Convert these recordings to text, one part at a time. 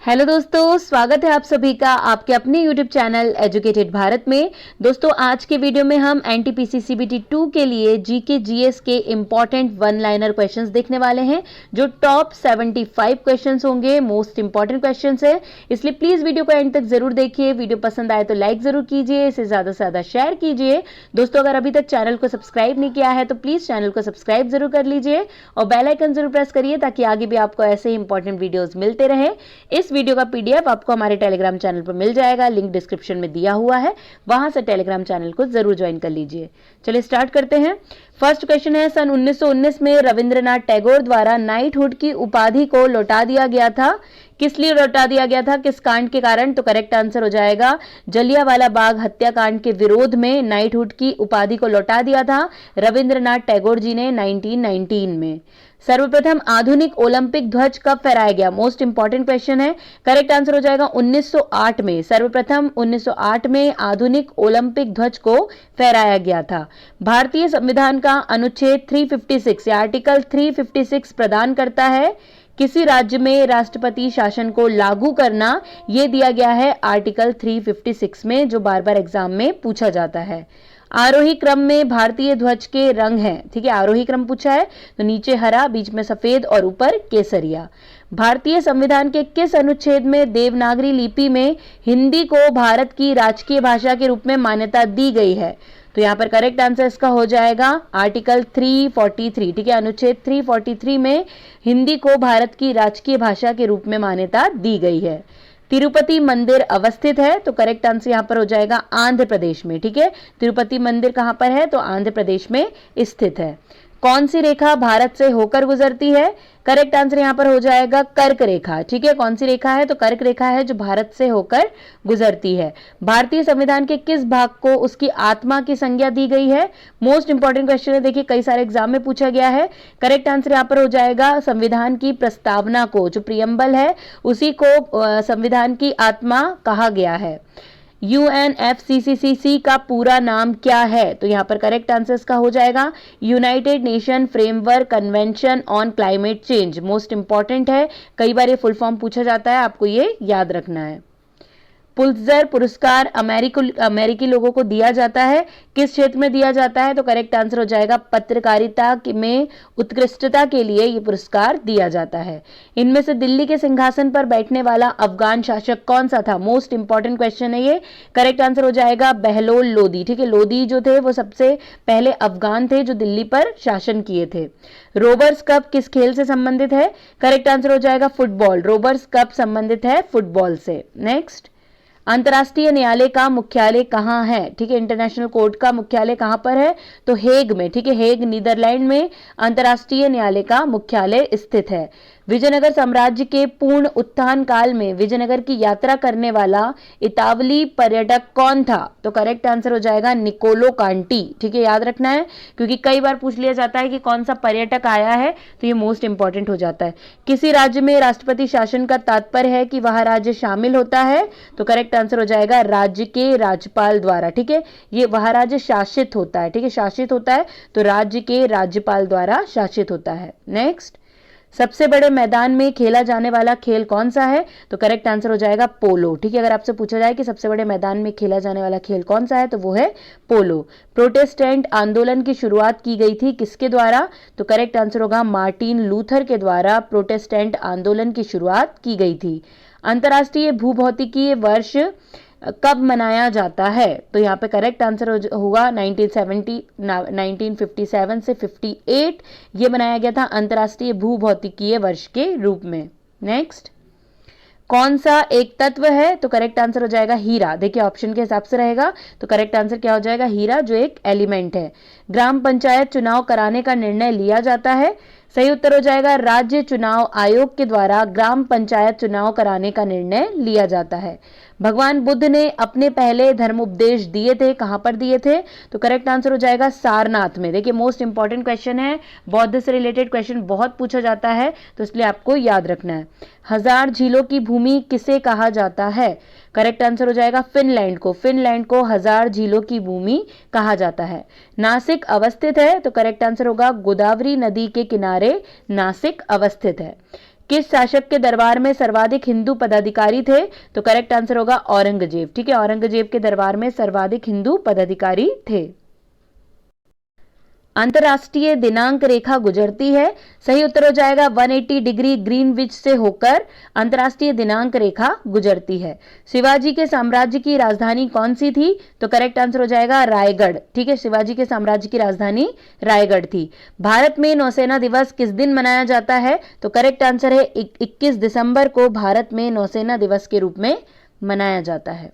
Hello दोस्तों, स्वागत है आप सभी का आपके अपने यूट्यूब चैनल एजुकेटेड भारत में। दोस्तों, आज के वीडियो में हम एनटीपीसी सीबीटी 2 के लिए जीके जीएस के इंपॉर्टेंट वन लाइनर क्वेश्चंस देखने वाले हैं, जो टॉप 75 क्वेश्चंस होंगे, मोस्ट इंपॉर्टेंट क्वेश्चंस है। इसलिए प्लीज वीडियो को एंड तक जरूर देखिए। वीडियो पसंद आए तो लाइक जरूर कीजिए, इसे ज्यादा से ज्यादा शेयर कीजिए। दोस्तों, अगर अभी तक चैनल को सब्सक्राइब नहीं किया है तो प्लीज चैनल को सब्सक्राइब जरूर कर लीजिए और बेल आइकन जरूर प्रेस करिए, ताकि आगे भी आपको ऐसे ही इंपॉर्टेंट वीडियोज मिलते रहे। इस वीडियो का पीडीएफ आपको हमारे टेलीग्राम चैनल पर मिल जाएगा, लिंक डिस्क्रिप्शन में दिया हुआ है, वहां से टेलीग्राम चैनल को जरूर ज्वाइन कर लीजिए। चलिए स्टार्ट करते हैं। फर्स्ट क्वेश्चन है, सन 1919 में रविंद्रनाथ टैगोर द्वारा नाइटहुड की उपाधि को लौटा दिया गया था। किस लिए लौटा दिया गया था, किस कांड के कारण? तो करेक्ट आंसर हो जाएगा जलियांवाला बाग हत्याकांड के विरोध में नाइटहुड की उपाधि को लौटा दिया था रविंद्रनाथ टैगोर जी ने 1919 में। सर्वप्रथम आधुनिक ओलंपिक ध्वज कब फहराया गया? मोस्ट इंपॉर्टेंट क्वेश्चन है। करेक्ट आंसर हो जाएगा 1908 में। सर्वप्रथम 1908 में आधुनिक ओलंपिक ध्वज को फहराया गया था। भारतीय संविधान का अनुच्छेद 356 या आर्टिकल 356 प्रदान करता है किसी राज्य में राष्ट्रपति शासन को लागू करना। यह दिया गया है आर्टिकल 356 में, जो बार बार एग्जाम में पूछा जाता है। आरोही क्रम में भारतीय ध्वज के रंग हैं, ठीक है, आरोही क्रम पूछा है तो नीचे हरा, बीच में सफेद और ऊपर केसरिया। भारतीय संविधान के किस अनुच्छेद में देवनागरी लिपि में हिंदी को भारत की राजकीय भाषा के रूप में मान्यता दी गई है? तो यहां पर करेक्ट आंसर इसका हो जाएगा आर्टिकल 343, ठीक है, अनुच्छेद 343 में हिंदी को भारत की राजकीय भाषा के रूप में मान्यता दी गई है। तिरुपति मंदिर अवस्थित है, तो करेक्ट आंसर यहां पर हो जाएगा आंध्र प्रदेश में, ठीक है। तिरुपति मंदिर कहां पर है? तो आंध्र प्रदेश में स्थित है। कौन सी रेखा भारत से होकर गुजरती है? करेक्ट आंसर यहां पर हो जाएगा कर्क रेखा, ठीक है। कौन सी रेखा है? तो कर्क रेखा है, जो भारत से होकर गुजरती है। भारतीय संविधान के किस भाग को उसकी आत्मा की संज्ञा दी गई है? मोस्ट इंपॉर्टेंट क्वेश्चन है, देखिए कई सारे एग्जाम में पूछा गया है। करेक्ट आंसर यहां पर हो जाएगा संविधान की प्रस्तावना को, जो प्रियम्बल है उसी को संविधान की आत्मा कहा गया है। UNFCCC का पूरा नाम क्या है? तो यहां पर करेक्ट आंसर इसका हो जाएगा United nation framework convention on climate change. Most important है, कई बार ये फुल फॉर्म पूछा जाता है, आपको ये याद रखना है। पुलित्जर पुरस्कार अमेरिकी लोगों को दिया जाता है, किस क्षेत्र में दिया जाता है? तो करेक्ट आंसर हो जाएगा पत्रकारिता में उत्कृष्टता के लिए ये पुरस्कार दिया जाता है। इनमें से दिल्ली के सिंहासन पर बैठने वाला अफगान शासक कौन सा था? मोस्ट इंपॉर्टेंट क्वेश्चन है ये। करेक्ट आंसर हो जाएगा बहलोल लोदी, ठीक है। लोदी जो थे वो सबसे पहले अफगान थे जो दिल्ली पर शासन किए थे। रोबर्स कप किस खेल से संबंधित है? करेक्ट आंसर हो जाएगा फुटबॉल। रोबर्स कप संबंधित है फुटबॉल से। नेक्स्ट, अंतर्राष्ट्रीय न्यायालय का मुख्यालय कहाँ है? ठीक है, इंटरनेशनल कोर्ट का मुख्यालय कहाँ पर है? तो हेग में, ठीक है, हेग नीदरलैंड में अंतर्राष्ट्रीय न्यायालय का मुख्यालय स्थित है। विजयनगर साम्राज्य के पूर्ण उत्थान काल में विजयनगर की यात्रा करने वाला इतावली पर्यटक कौन था? तो करेक्ट आंसर हो जाएगा निकोलो कांटी, ठीक है, याद रखना है, क्योंकि कई बार पूछ लिया जाता है कि कौन सा पर्यटक आया है, तो ये मोस्ट इंपॉर्टेंट हो जाता है। किसी राज्य में राष्ट्रपति शासन का तात्पर्य है कि वह राज्य शामिल होता है? तो करेक्ट आंसर हो जाएगा राज्य के राज्यपाल द्वारा, ठीक है, ये वह राज्य शासित होता है, ठीक है, शासित होता है तो राज्य के राज्यपाल द्वारा शासित होता है। नेक्स्ट, सबसे बड़े मैदान में खेला जाने वाला खेल कौन सा है? तो करेक्ट आंसर हो जाएगा पोलो, ठीक है। अगर आपसे पूछा जाए कि सबसे बड़े मैदान में खेला जाने वाला खेल कौन सा है, तो वो है पोलो। प्रोटेस्टेंट आंदोलन की शुरुआत की गई थी किसके द्वारा? तो करेक्ट आंसर होगा मार्टिन लूथर के द्वारा प्रोटेस्टेंट आंदोलन की शुरुआत की गई थी। अंतर्राष्ट्रीय भूभौतिकीय वर्ष कब मनाया जाता है? तो यहाँ पे करेक्ट आंसर होगा 1957 से 58 ये बनाया गया था अंतर्राष्ट्रीय भूभौतिकीय वर्ष के रूप में। नेक्स्ट, कौन सा एक तत्व है? तो करेक्ट आंसर हो जाएगा हीरा। देखिए ऑप्शन के हिसाब से रहेगा, तो करेक्ट आंसर क्या हो जाएगा? हीरा, जो एक एलिमेंट है। ग्राम पंचायत चुनाव कराने का निर्णय लिया जाता है? सही उत्तर हो जाएगा राज्य चुनाव आयोग के द्वारा ग्राम पंचायत चुनाव कराने का निर्णय लिया जाता है। भगवान बुद्ध ने अपने पहले धर्म उपदेश दिए थे, कहां पर दिए थे? तो करेक्ट आंसर हो जाएगा सारनाथ में। देखिए मोस्ट इंपॉर्टेंट क्वेश्चन है, बौद्ध से रिलेटेड क्वेश्चन बहुत पूछा जाता है, तो इसलिए आपको याद रखना है। हजार झीलों की भूमि किसे कहा जाता है? करेक्ट आंसर हो जाएगा फिनलैंड को। फिनलैंड को हजार झीलों की भूमि कहा जाता है। नासिक अवस्थित है, तो करेक्ट आंसर होगा गोदावरी नदी के किनारे नासिक अवस्थित है। किस शासक के दरबार में सर्वाधिक हिंदू पदाधिकारी थे? तो करेक्ट आंसर होगा औरंगजेब। ठीक है, औरंगजेब के दरबार में सर्वाधिक हिंदू पदाधिकारी थे। अंतरराष्ट्रीय दिनांक रेखा गुजरती है। सही उत्तर हो जाएगा 180 डिग्री ग्रीनविच से होकर अंतरराष्ट्रीय दिनांक रेखा गुजरती है। शिवाजी के साम्राज्य की राजधानी कौन सी थी? तो करेक्ट आंसर हो जाएगा रायगढ़। ठीक है, शिवाजी के साम्राज्य की राजधानी रायगढ़ थी। भारत में नौसेना दिवस किस दिन मनाया जाता है? तो करेक्ट आंसर है 21 दिसंबर को भारत में नौसेना दिवस के रूप में मनाया जाता है।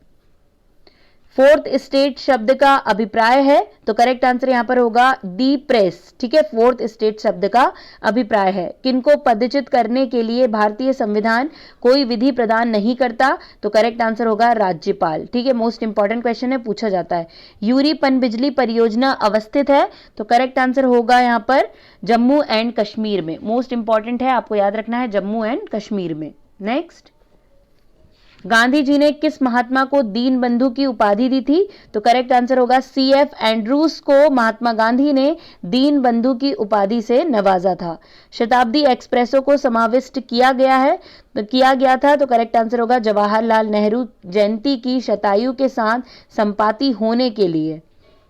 फोर्थ स्टेट शब्द का अभिप्राय है, तो करेक्ट आंसर यहां पर होगा दी प्रेस। ठीक है, फोर्थ स्टेट शब्द का अभिप्राय है। किनको पदच्युत करने के लिए भारतीय संविधान कोई विधि प्रदान नहीं करता? तो करेक्ट आंसर होगा राज्यपाल। ठीक है, मोस्ट इंपॉर्टेंट क्वेश्चन है, पूछा जाता है। यूरी पनबिजली परियोजना अवस्थित है, तो करेक्ट आंसर होगा यहां पर जम्मू एंड कश्मीर में। मोस्ट इंपॉर्टेंट है, आपको याद रखना है, जम्मू एंड कश्मीर में। नेक्स्ट, गांधी जी ने किस महात्मा को दीन बंधु की उपाधि दी थी? तो करेक्ट आंसर होगा सीएफ एंड्रूज को महात्मा गांधी ने दीन बंधु की उपाधि से नवाजा था। शताब्दी एक्सप्रेसों को समाविष्ट किया गया था, तो करेक्ट आंसर होगा जवाहरलाल नेहरू जयंती की शतायु के साथ संपाती होने के लिए।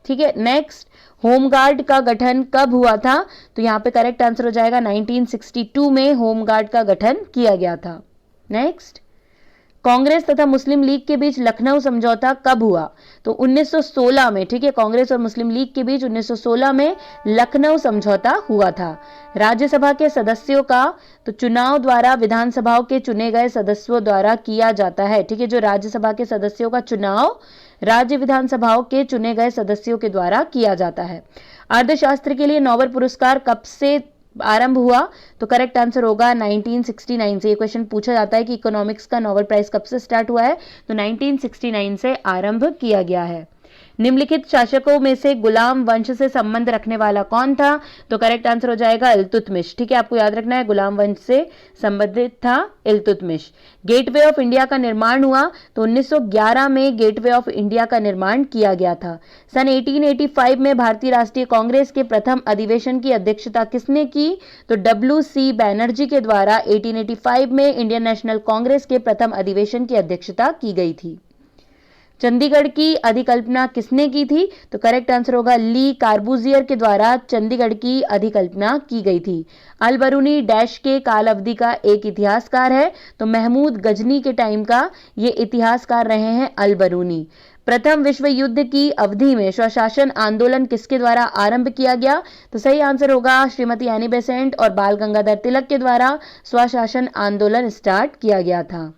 ठीक है, नेक्स्ट, होमगार्ड का गठन कब हुआ था? तो यहां पे करेक्ट आंसर हो जाएगा 1962 में होमगार्ड का गठन किया गया था। नेक्स्ट, कांग्रेस तथा मुस्लिम लीग के बीच लखनऊ समझौता कब हुआ? तो 1916 में। ठीक है, कांग्रेस और मुस्लिम लीग के बीच 1916 में लखनऊ समझौता हुआ था। राज्यसभा के सदस्यों का तो चुनाव द्वारा विधानसभाओं के चुने गए सदस्यों द्वारा किया जाता है। ठीक है, जो राज्यसभा के सदस्यों का चुनाव राज्य विधानसभाओं के चुने गए सदस्यों के द्वारा किया जाता है। अर्थशास्त्र के लिए नोबेल पुरस्कार कब से आरंभ हुआ? तो करेक्ट आंसर होगा 1969 से। ये क्वेश्चन पूछा जाता है कि इकोनॉमिक्स का नोबेल प्राइज कब से स्टार्ट हुआ है, तो 1969 से आरंभ किया गया है। निम्नलिखित शासकों में से गुलाम वंश से संबंध रखने वाला कौन था? तो करेक्ट आंसर हो जाएगा इल्तुतमिश। ठीक है, आपको याद रखना है, गुलाम वंश से संबंधित था इल्तुतमिश। गेटवे ऑफ इंडिया का निर्माण हुआ, तो 1911 में गेटवे ऑफ इंडिया का निर्माण किया गया था। सन 1885 में भारतीय राष्ट्रीय कांग्रेस के प्रथम अधिवेशन की अध्यक्षता किसने की? तो WC बैनर्जी के द्वारा 1885 में इंडियन नेशनल कांग्रेस के प्रथम अधिवेशन की अध्यक्षता की गई थी। चंडीगढ़ की अधिकल्पना किसने की थी? तो करेक्ट आंसर होगा ली कार्बूजियर के द्वारा चंडीगढ़ की अधिकल्पना की गई थी। अल बरूनी डैश के काल अवधि का एक इतिहासकार है, तो महमूद गजनी के टाइम का ये इतिहासकार रहे हैं अल बरूनी। प्रथम विश्व युद्ध की अवधि में स्वशासन आंदोलन किसके द्वारा आरंभ किया गया? तो सही आंसर होगा श्रीमती एनी बेसेंट और बाल गंगाधर तिलक के द्वारा स्वशासन आंदोलन स्टार्ट किया गया था।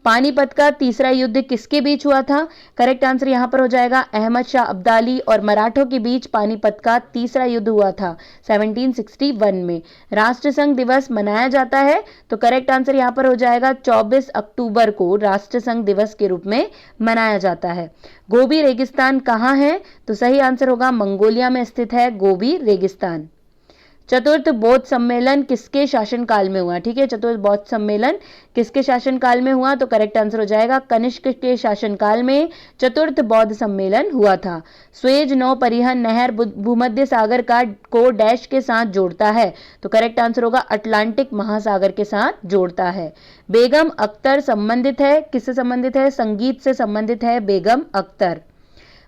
पानीपत का तीसरा युद्ध किसके बीच हुआ था? करेक्ट आंसर यहां पर हो जाएगा अहमद शाह अब्दाली और मराठों के बीच पानीपत का तीसरा युद्ध हुआ था 1761 में। राष्ट्रसंघ दिवस मनाया जाता है, तो करेक्ट आंसर यहां पर हो जाएगा 24 अक्टूबर को राष्ट्रसंघ दिवस के रूप में मनाया जाता है। गोबी रेगिस्तान कहाँ है? तो सही आंसर होगा मंगोलिया में स्थित है गोबी रेगिस्तान। चतुर्थ बौद्ध सम्मेलन किसके शासनकाल में हुआ? ठीक है, चतुर्थ बौद्ध सम्मेलन किसके शासनकाल में हुआ? तो करेक्ट आंसर हो जाएगा कनिष्क के शासनकाल में चतुर्थ बौद्ध सम्मेलन हुआ था। स्वेज नौ परिवहन नहर भूमध्य सागर को डैश के साथ जोड़ता है, तो करेक्ट आंसर होगा अटलांटिक महासागर के साथ जोड़ता है। बेगम अख्तर संबंधित है, किससे संबंधित है? संगीत से संबंधित है बेगम अख्तर।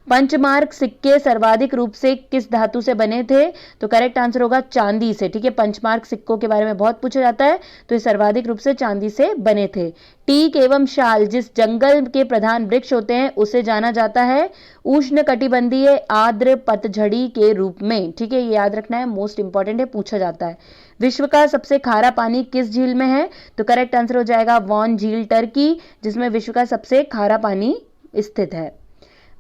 पंचमार्क सिक्के सर्वाधिक रूप से किस धातु से बने थे? तो करेक्ट आंसर होगा चांदी से। ठीक है, पंचमार्क सिक्कों के बारे में बहुत पूछा जाता है, तो ये सर्वाधिक रूप से चांदी से बने थे। टीक एवं शाल जिस जंगल के प्रधान वृक्ष होते हैं उसे जाना जाता है उष्णकटिबंधीय आर्द्र पतझड़ी के रूप में। ठीक है, ये याद रखना है, मोस्ट इंपॉर्टेंट है, पूछा जाता है। विश्व का सबसे खारा पानी किस झील में है? तो करेक्ट आंसर हो जाएगा वॉन झील टर्की, जिसमें विश्व का सबसे खारा पानी स्थित है।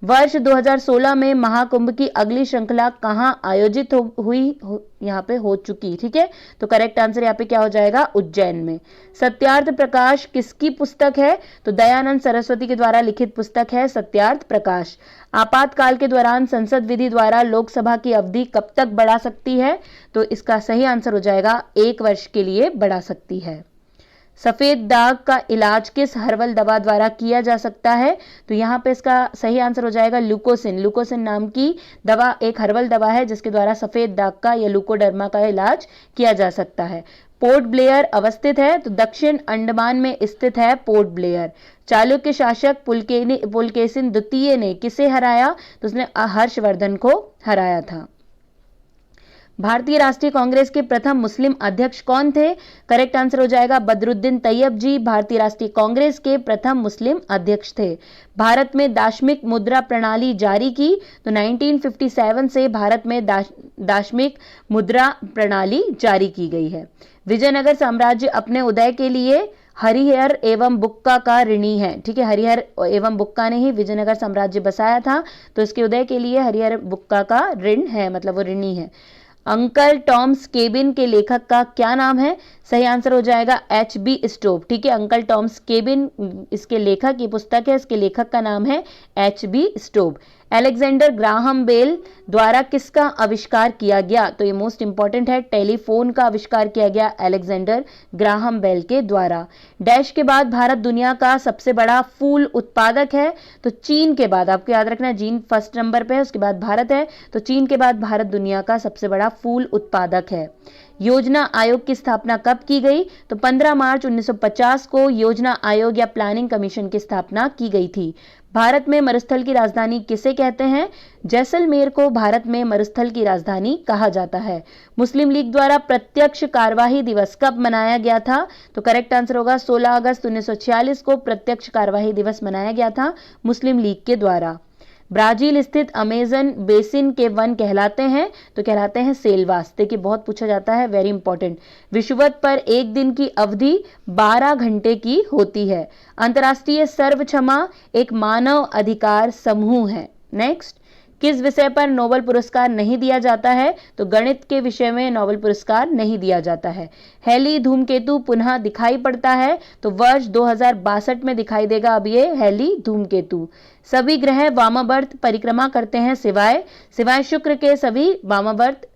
वर्ष 2016 में महाकुंभ की अगली श्रृंखला कहां आयोजित यहाँ पे हो चुकी? ठीक है, तो करेक्ट आंसर यहाँ पे क्या हो जाएगा? उज्जैन में। सत्यार्थ प्रकाश किसकी पुस्तक है? तो दयानंद सरस्वती के द्वारा लिखित पुस्तक है सत्यार्थ प्रकाश। आपातकाल के दौरान संसद विधि द्वारा लोकसभा की अवधि कब तक बढ़ा सकती है? तो इसका सही आंसर हो जाएगा 1 वर्ष के लिए बढ़ा सकती है। सफेद दाग का इलाज किस हर्बल दवा द्वारा किया जा सकता है? तो यहाँ पे इसका सही आंसर हो जाएगा लुकोसिन। लुकोसिन नाम की दवा एक हर्बल दवा है जिसके द्वारा सफेद दाग का या लुकोडर्मा का इलाज किया जा सकता है। पोर्ट ब्लेयर अवस्थित है? तो दक्षिण अंडमान में स्थित है पोर्ट ब्लेयर। चालुक्य शासक पुलकेशिन द्वितीय ने किसे हराया? तो उसने हर्षवर्धन को हराया था। भारतीय राष्ट्रीय कांग्रेस के प्रथम मुस्लिम अध्यक्ष कौन थे? करेक्ट आंसर हो जाएगा बदरुद्दीन तैयब जी भारतीय राष्ट्रीय कांग्रेस के प्रथम मुस्लिम अध्यक्ष थे। भारत में दाशमिक मुद्रा प्रणाली जारी की? तो 1957 से भारत में दाशमिक मुद्रा प्रणाली जारी की गई है। विजयनगर साम्राज्य अपने उदय के लिए हरिहर एवं बुक्का का ऋणी है। ठीक है, हरिहर एवं बुक्का ने ही विजयनगर साम्राज्य बसाया था, तो इसके उदय के लिए हरिहर बुक्का का ऋण है, मतलब वो ऋणी है। अंकल टॉम्स केबिन के लेखक का क्या नाम है? सही आंसर हो जाएगा H.B. स्टोब। ठीक है, अंकल टॉम्स केबिन इसके लेखक, ये पुस्तक है, इसके लेखक का नाम है H.B. स्टोब। अलेक्जेंडर ग्राहम बेल द्वारा किसका आविष्कार किया गया? तो ये मोस्ट इंपॉर्टेंट है, टेलीफोन का आविष्कार किया गया अलेक्जेंडर ग्राहम बेल के द्वारा। डैश के बाद भारत दुनिया का सबसे बड़ा फूल उत्पादक है? तो चीन के बाद, आपको याद रखना है चीन फर्स्ट नंबर पे है, उसके बाद भारत है, तो चीन के बाद भारत दुनिया का सबसे बड़ा फूल उत्पादक है। योजना आयोग की स्थापना कब की गई? तो 15 मार्च 1950 को योजना आयोग या प्लानिंग कमीशन की स्थापना की गई थी। भारत में मरुस्थल की राजधानी किसे कहते हैं? जैसलमेर को भारत में मरुस्थल की राजधानी कहा जाता है। मुस्लिम लीग द्वारा प्रत्यक्ष कार्यवाही दिवस कब मनाया गया था? तो करेक्ट आंसर होगा 16 अगस्त 1946 को प्रत्यक्ष कार्यवाही दिवस मनाया गया था मुस्लिम लीग के द्वारा। ब्राजील स्थित अमेजन बेसिन के वन कहलाते हैं? तो कहलाते हैं सेल्वास। देखिए बहुत पूछा जाता है, वेरी इंपॉर्टेंट। विषुवत पर एक दिन की अवधि 12 घंटे की होती है। अंतर्राष्ट्रीय सर्व क्षमा एक मानव अधिकार समूह है। नेक्स्ट, किस विषय पर नोबेल पुरस्कार नहीं दिया जाता है? तो गणित के विषय में नोबेल पुरस्कार नहीं दिया जाता है। हेली धूमकेतु पुनः दिखाई पड़ता है? तो वर्ष 2062 में दिखाई देगा अब ये हेली धूमकेतु। सभी ग्रह वामावर्त परिक्रमा करते हैं सिवाय शुक्र के, सभी वामावर्त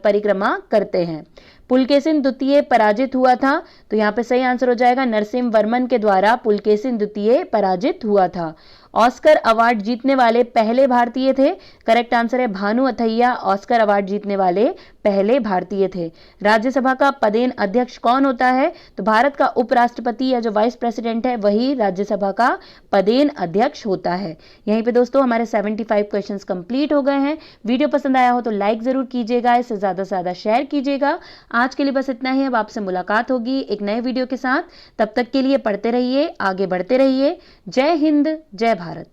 परिक्रमा करते हैं। पुलकेशिन द्वितीय पराजित हुआ था? तो यहाँ पे सही आंसर हो जाएगा नरसिम्हा वर्मन के द्वारा पुलकेशिन द्वितीय पराजित हुआ था। ऑस्कर अवार्ड जीतने वाले पहले भारतीय थे? करेक्ट आंसर है भानु अथैया ऑस्कर अवार्ड जीतने वाले पहले भारतीय थे। राज्यसभा का पदेन अध्यक्ष कौन होता है? तो भारत का उपराष्ट्रपति या जो वाइस प्रेसिडेंट है वही राज्यसभा का पदेन अध्यक्ष होता है। यहीं पे दोस्तों हमारे 75 क्वेश्चंस कंप्लीट हो गए हैं। वीडियो पसंद आया हो तो लाइक जरूर कीजिएगा, इसे ज्यादा से ज्यादा शेयर कीजिएगा। आज के लिए बस इतना ही, अब आपसे मुलाकात होगी एक नए वीडियो के साथ। तब तक के लिए पढ़ते रहिए, आगे बढ़ते रहिए। जय हिंद, जय भारत।